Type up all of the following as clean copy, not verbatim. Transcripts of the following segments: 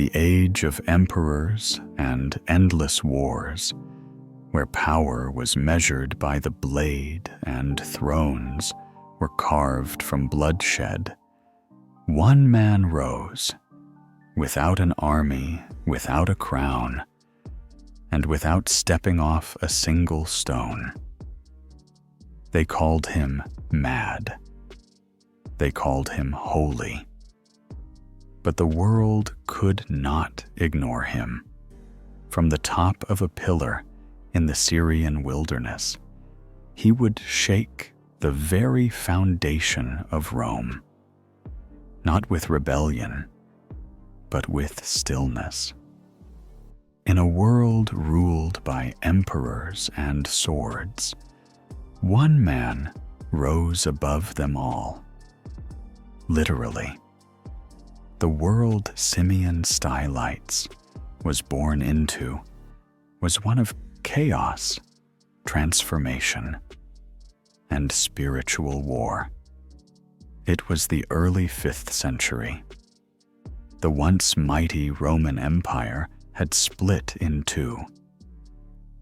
the age of emperors and endless wars, where power was measured by the blade and thrones were carved from bloodshed, one man rose, without an army, without a crown, and without stepping off a single stone. They called him mad. They called him holy. But the world could not ignore him. From the top of a pillar in the Syrian wilderness, he would shake the very foundation of Rome, not with rebellion, but with stillness. In a world ruled by emperors and swords, one man rose above them all. Literally. The world Simeon Stylites was born into was one of chaos, transformation, and spiritual war. It was the early 5th century. The once mighty Roman Empire had split in two,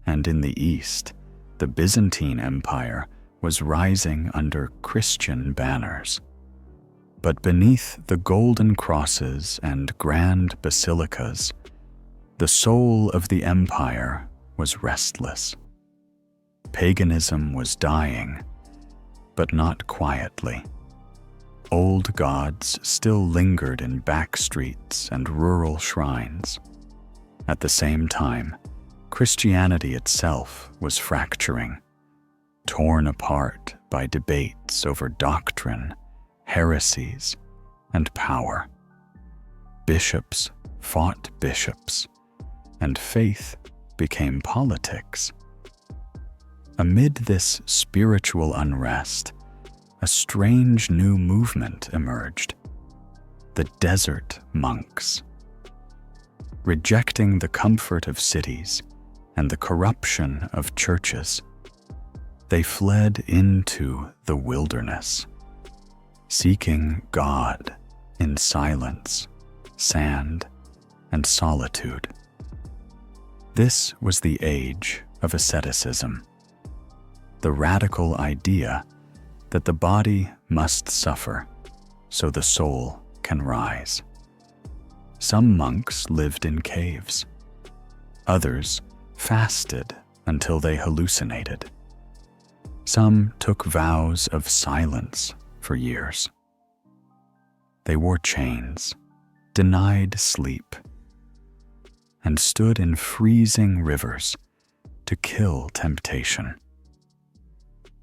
and in the east, the Byzantine Empire was rising under Christian banners. But beneath the golden crosses and grand basilicas, the soul of the empire was restless. Paganism was dying, but not quietly. Old gods still lingered in back streets and rural shrines. At the same time, Christianity itself was fracturing, torn apart by debates over doctrine, heresies, and power. Bishops fought bishops, and faith became politics. Amid this spiritual unrest, a strange new movement emerged: the desert monks. Rejecting the comfort of cities and the corruption of churches, they fled into the wilderness, seeking God in silence, sand, and solitude. This was the age of asceticism, the radical idea that the body must suffer so the soul can rise. Some monks lived in caves. Others fasted until they hallucinated. Some took vows of silence for years. They wore chains, denied sleep, and stood in freezing rivers to kill temptation.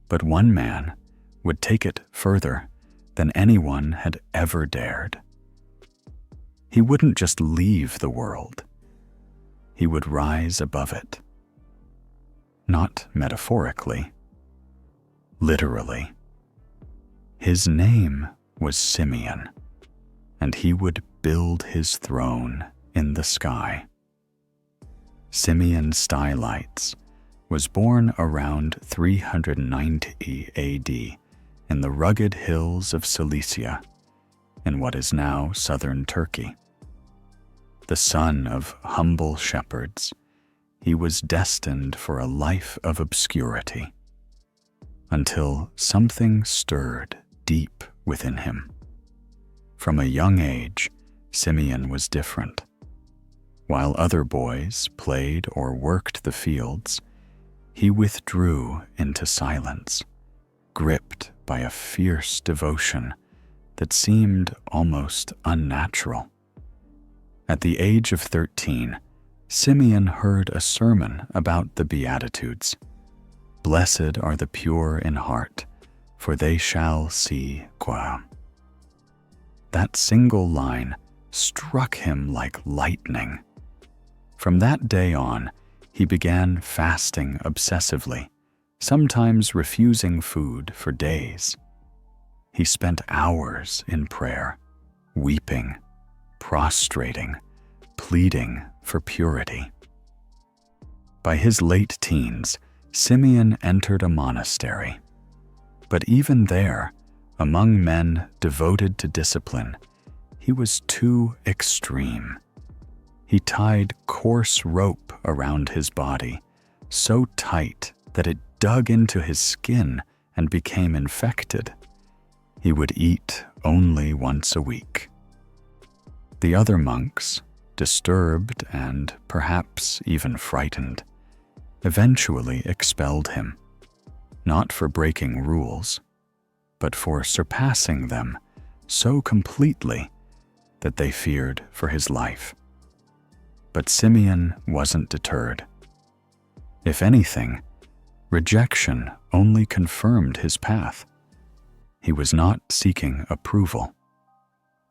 But one man would take it further than anyone had ever dared. He wouldn't just leave the world. He would rise above it. Not metaphorically, literally. His name was Simeon, and he would build his throne in the sky. Simeon Stylites was born around 390 AD in the rugged hills of Cilicia, in what is now southern Turkey. The son of humble shepherds, he was destined for a life of obscurity, until something stirred deep within him. From a young age, Simeon was different. While other boys played or worked the fields, he withdrew into silence, gripped by a fierce devotion that seemed almost unnatural. At the age of 13, Simeon heard a sermon about the Beatitudes. "Blessed are the pure in heart, for they shall see God." That single line struck him like lightning. From that day on, he began fasting obsessively, sometimes refusing food for days. He spent hours in prayer, weeping, prostrating, pleading for purity. By his late teens, Simeon entered a monastery. But even there, among men devoted to discipline, he was too extreme. He tied coarse rope around his body, so tight that it dug into his skin and became infected. He would eat only once a week. The other monks, disturbed and perhaps even frightened, eventually expelled him, not for breaking rules, but for surpassing them so completely that they feared for his life. But Simeon wasn't deterred. If anything, rejection only confirmed his path. He was not seeking approval.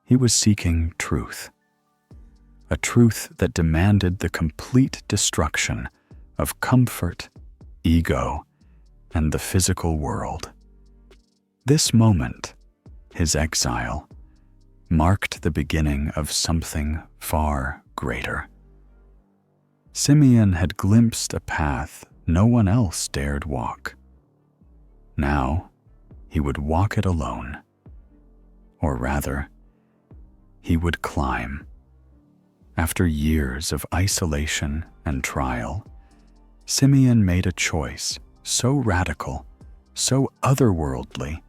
He was seeking truth. A truth that demanded the complete destruction of comfort, ego, and the physical world. This moment, his exile, marked the beginning of something far greater. Simeon had glimpsed a path no one else dared walk. Now, he would walk it alone. Or rather, he would climb. After years of isolation and trial, Simeon made a choice so radical, so otherworldly,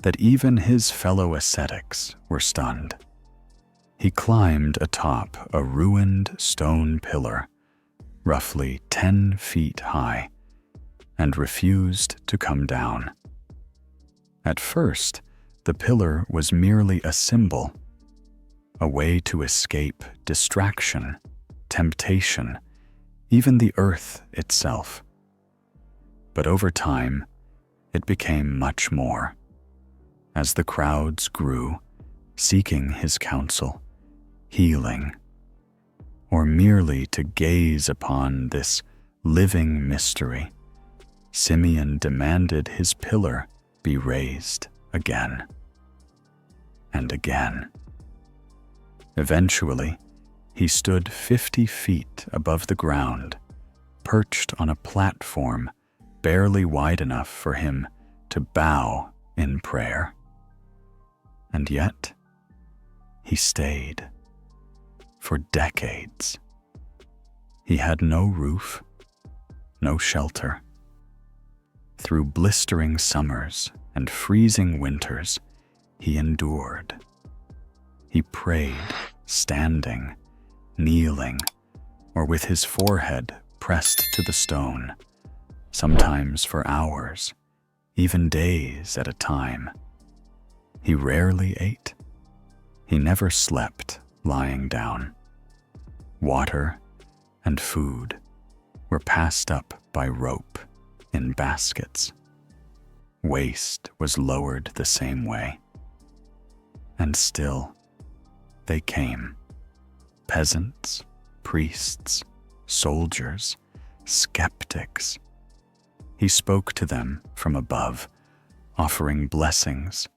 that even his fellow ascetics were stunned. He climbed atop a ruined stone pillar, roughly 10 feet high, and refused to come down. At first, the pillar was merely a symbol, a way to escape distraction, temptation, even the earth itself. But over time, it became much more. As the crowds grew, seeking his counsel, healing, or merely to gaze upon this living mystery, Simeon demanded his pillar be raised again and again. Eventually, he stood 50 feet above the ground, perched on a platform barely wide enough for him to bow in prayer. And yet, he stayed. For decades. He had no roof, no shelter. Through blistering summers and freezing winters, he endured. He prayed, standing, kneeling, or with his forehead pressed to the stone, sometimes for hours, even days at a time. He rarely ate. He never slept lying down. Water and food were passed up by rope in baskets. Waste was lowered the same way. And still, they came. Peasants, priests, soldiers, skeptics. He spoke to them from above, offering blessings,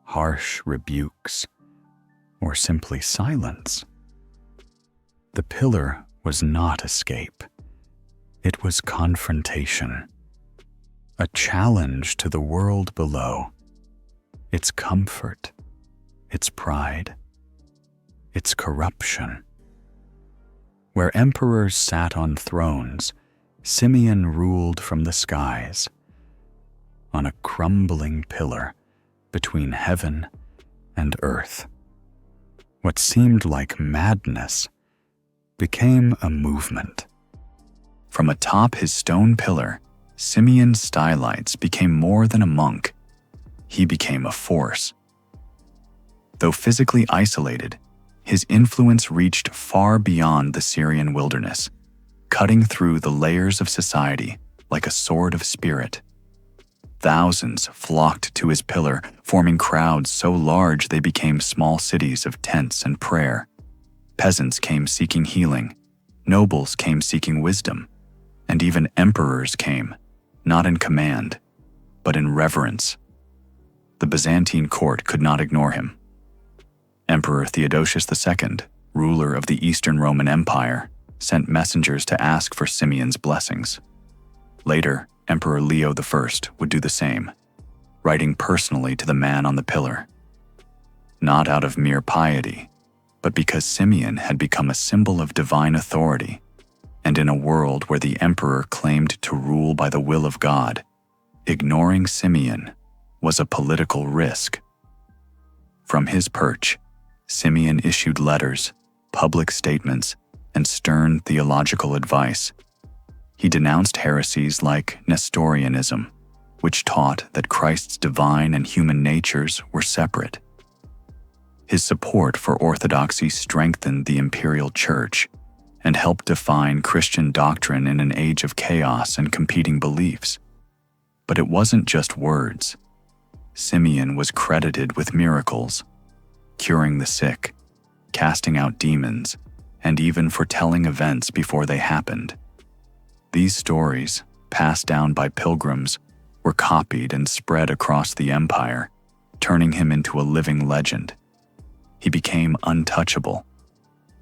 harsh rebukes, or simply silence. The pillar was not escape. It was confrontation, a challenge to the world below, its comfort, its pride, its corruption. Where emperors sat on thrones, Simeon ruled from the skies. On a crumbling pillar between heaven and earth, what seemed like madness became a movement. From atop his stone pillar, Simeon Stylites became more than a monk. He became a force. Though physically isolated, his influence reached far beyond the Syrian wilderness, cutting through the layers of society like a sword of spirit. Thousands flocked to his pillar, forming crowds so large they became small cities of tents and prayer. Peasants came seeking healing, nobles came seeking wisdom, and even emperors came, not in command, but in reverence. The Byzantine court could not ignore him. Emperor Theodosius II, ruler of the Eastern Roman Empire, sent messengers to ask for Simeon's blessings. Later, Emperor Leo I would do the same, writing personally to the man on the pillar. Not out of mere piety, but because Symeon had become a symbol of divine authority, and in a world where the emperor claimed to rule by the will of God, ignoring Symeon was a political risk. From his perch, Symeon issued letters, public statements, and stern theological advice. He denounced heresies like Nestorianism, which taught that Christ's divine and human natures were separate. His support for orthodoxy strengthened the imperial church and helped define Christian doctrine in an age of chaos and competing beliefs. But it wasn't just words. Symeon was credited with miracles, curing the sick, casting out demons, and even foretelling events before they happened. These stories, passed down by pilgrims, were copied and spread across the empire, turning him into a living legend. He became untouchable.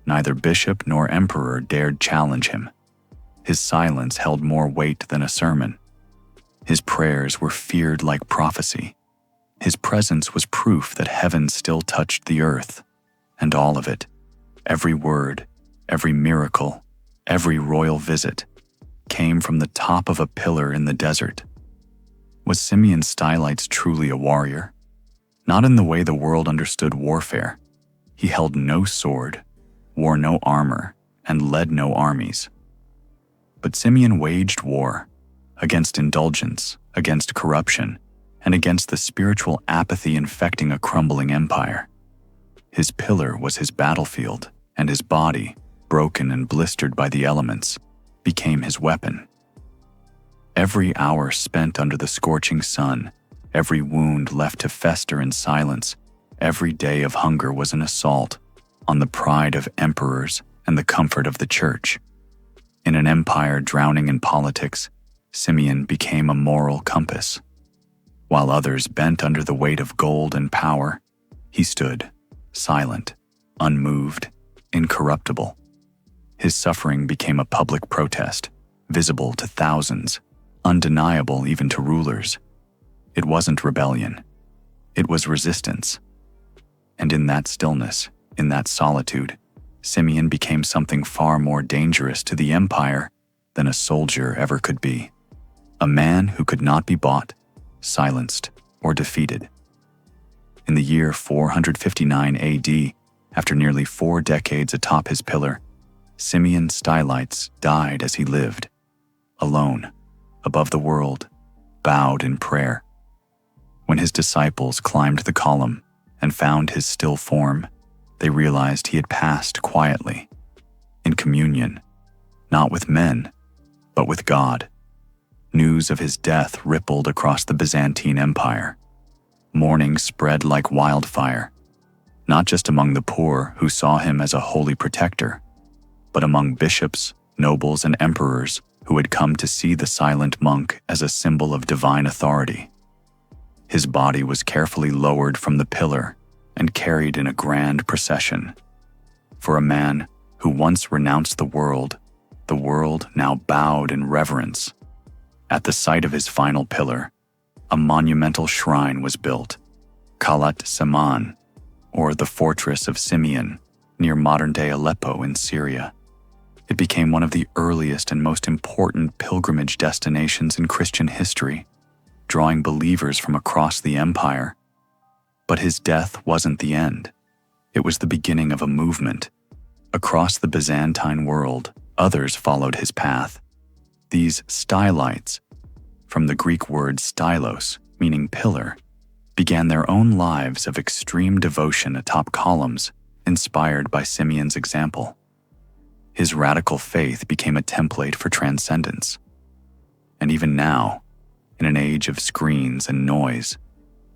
Neither bishop nor emperor dared challenge him. His silence held more weight than a sermon. His prayers were feared like prophecy. His presence was proof that heaven still touched the earth, and all of it, every word, every miracle, every royal visit, came from the top of a pillar in the desert. Was Simeon Stylites truly a warrior? Not in the way the world understood warfare. He held no sword, wore no armor, and led no armies. But Symeon waged war against indulgence, against corruption, and against the spiritual apathy infecting a crumbling empire. His pillar was his battlefield, and his body, broken and blistered by the elements, became his weapon. Every hour spent under the scorching sun, every wound left to fester in silence, every day of hunger was an assault on the pride of emperors and the comfort of the church. In an empire drowning in politics, Symeon became a moral compass. While others bent under the weight of gold and power, he stood, silent, unmoved, incorruptible. His suffering became a public protest, visible to thousands, undeniable even to rulers. It wasn't rebellion. It was resistance. And in that stillness, in that solitude, Symeon became something far more dangerous to the empire than a soldier ever could be. A man who could not be bought, silenced, or defeated. In the year 459 AD, after nearly 4 decades atop his pillar, Simeon Stylites died as he lived, alone, above the world, bowed in prayer. When his disciples climbed the column and found his still form, they realized he had passed quietly, in communion, not with men, but with God. News of his death rippled across the Byzantine Empire. Mourning spread like wildfire, not just among the poor who saw him as a holy protector, but among bishops, nobles, and emperors who had come to see the silent monk as a symbol of divine authority. His body was carefully lowered from the pillar and carried in a grand procession. For a man who once renounced the world now bowed in reverence. At the site of his final pillar, a monumental shrine was built, Kalat Saman, or the Fortress of Symeon, near modern-day Aleppo in Syria. It became one of the earliest and most important pilgrimage destinations in Christian history, drawing believers from across the empire. But his death wasn't the end. It was the beginning of a movement. Across the Byzantine world, others followed his path. These stylites, from the Greek word stylos, meaning pillar, began their own lives of extreme devotion atop columns, inspired by Symeon's example. His radical faith became a template for transcendence. And even now, in an age of screens and noise,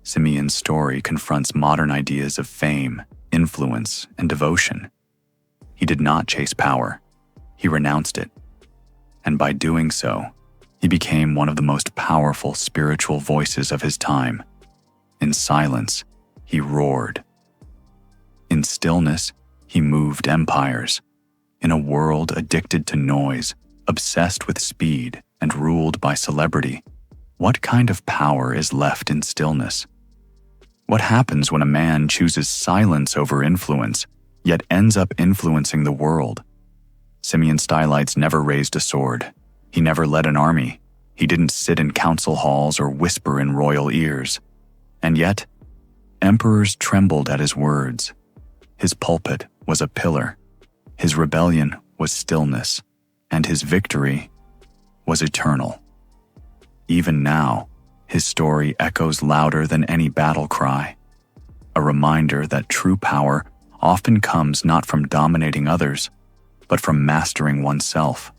Symeon's story confronts modern ideas of fame, influence, and devotion. He did not chase power. He renounced it. And by doing so, he became one of the most powerful spiritual voices of his time. In silence, he roared. In stillness, he moved empires. In a world addicted to noise, obsessed with speed, and ruled by celebrity, what kind of power is left in stillness? What happens when a man chooses silence over influence, yet ends up influencing the world. Simeon Stylites never raised a sword. He never led an army. He didn't sit in council halls or whisper in royal ears. And yet, emperors trembled at his words. His pulpit was a pillar. His rebellion was stillness. And his victory was eternal. Even now, his story echoes louder than any battle cry, a reminder that true power often comes not from dominating others, but from mastering oneself.